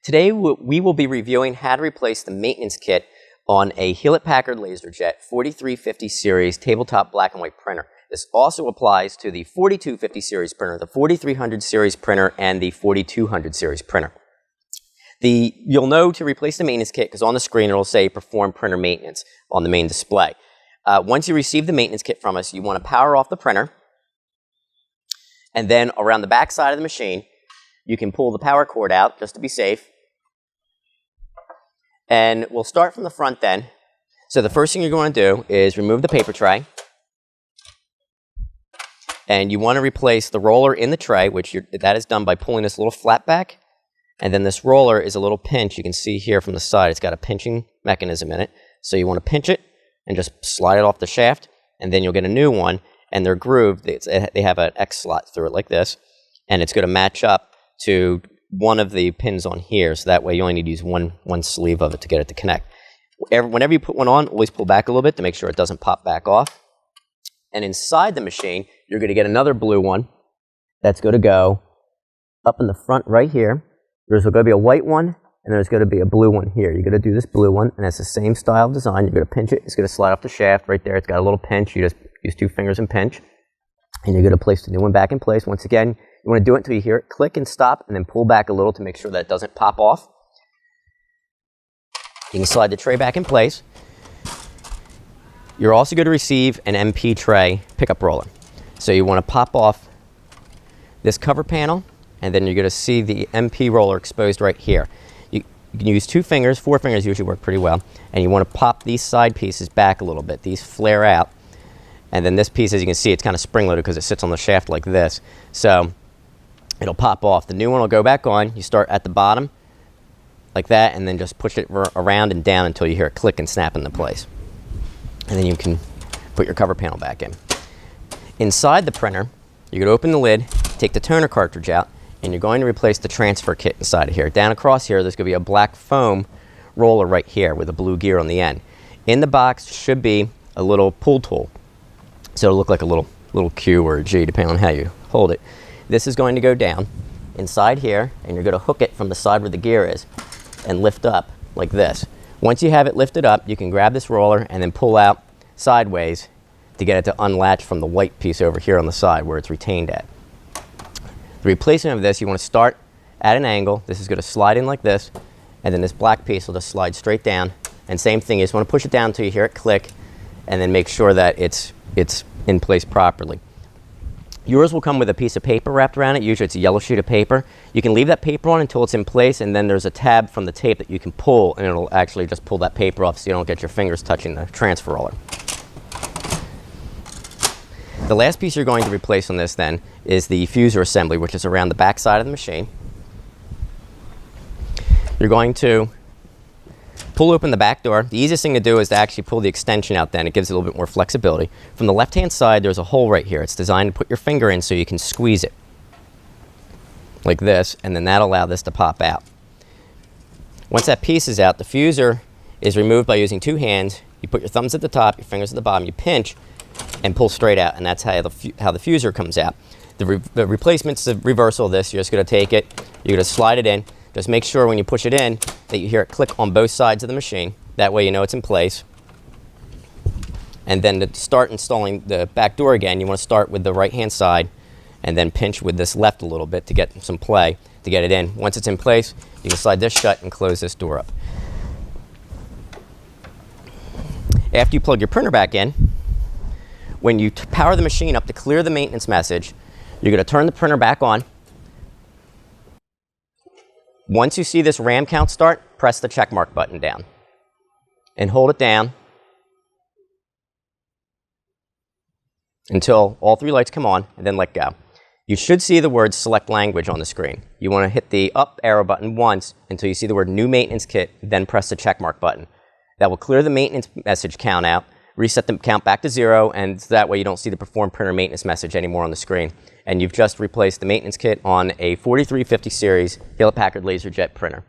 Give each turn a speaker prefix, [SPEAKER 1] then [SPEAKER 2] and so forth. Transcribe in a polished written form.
[SPEAKER 1] Today we will be reviewing how to replace the maintenance kit on a Hewlett-Packard LaserJet 4350 series tabletop black and white printer. This also applies to the 4250 series printer, the 4300 series printer, and the 4200 series printer. You'll know to replace the maintenance kit because on the screen it will say perform printer maintenance on the main display. Once you receive the maintenance kit from us, you want to power off the printer, and then around the back side of the machine you can pull the power cord out just to be safe. And we'll start from the front then. So the first thing you're going to do is remove the paper tray. And you want to replace the roller in the tray, that is done by pulling this little flap back. And then this roller is a little pinch. You can see here from the side, it's got a pinching mechanism in it. So you want to pinch it and just slide it off the shaft. And then you'll get a new one. And they're grooved. They have an X slot through it like this. And it's going to match up to one of the pins on here, so that way you only need to use one sleeve of it to get it to connect. Whenever you put one on, always pull back a little bit to make sure it doesn't pop back off. And inside the machine, you're going to get another blue one that's going to go up in the front right here. There's going to be a white one, and there's going to be a blue one here. You're going to do this blue one, and it's the same style of design. You're going to pinch it. It's going to slide off the shaft right there. It's got a little pinch. You just use 2 fingers and pinch. And you're going to place the new one back in place. Once again, you want to do it until you hear it click and stop, and then pull back a little to make sure that it doesn't pop off. You can slide the tray back in place. You're also going to receive an MP tray pickup roller. So you want to pop off this cover panel, and then you're going to see the MP roller exposed right here. You can use 2 fingers, 4 fingers usually work pretty well, and you want to pop these side pieces back a little bit. These flare out. And then this piece, as you can see, it's kind of spring-loaded because it sits on the shaft like this. So it'll pop off. The new one will go back on. You start at the bottom like that, and then just push it around and down until you hear it click and snap into place. And then you can put your cover panel back in. Inside the printer, you're going to open the lid, take the toner cartridge out, and you're going to replace the transfer kit inside of here. Down across here, there's going to be a black foam roller right here with a blue gear on the end. In the box should be a little pull tool. So it'll look like a little Q or a G, depending on how you hold it. This is going to go down inside here, and you're going to hook it from the side where the gear is and lift up like this. Once you have it lifted up, you can grab this roller and then pull out sideways to get it to unlatch from the white piece over here on the side where it's retained at. The replacement of this, you want to start at an angle. This is going to slide in like this, and then this black piece will just slide straight down. And same thing, you just want to push it down until you hear it click, and then make sure that it's in place properly. Yours will come with a piece of paper wrapped around it. Usually it's a yellow sheet of paper. You can leave that paper on until it's in place, and then there's a tab from the tape that you can pull, and it'll actually just pull that paper off so you don't get your fingers touching the transfer roller. The last piece you're going to replace on this then is the fuser assembly, which is around the back side of the machine. You're going to pull open the back door. The easiest thing to do is to actually pull the extension out then. It gives it a little bit more flexibility. From the left-hand side, there's a hole right here. It's designed to put your finger in so you can squeeze it like this, and then that'll allow this to pop out. Once that piece is out, the fuser is removed by using 2 hands. You put your thumbs at the top, your fingers at the bottom, you pinch, and pull straight out, and that's how the fuser comes out. The replacement's the reversal of this. You're just going to take it, you're going to slide it in. Just make sure when you push it in that you hear it click on both sides of the machine. That way you know it's in place. And then to start installing the back door again, you want to start with the right-hand side and then pinch with this left a little bit to get some play to get it in. Once it's in place, you can slide this shut and close this door up. After you plug your printer back in, when you power the machine up to clear the maintenance message, you're going to turn the printer back on. Once you see this RAM count start, press the check mark button down and hold it down until all 3 lights come on, and then let go. You should see the word select language on the screen. You want to hit the up arrow button once until you see the word new maintenance kit, then press the check mark button. That will clear the maintenance message count out, reset the count back to 0, and that way you don't see the perform printer maintenance message anymore on the screen. And you've just replaced the maintenance kit on a 4350 series Hewlett-Packard LaserJet printer.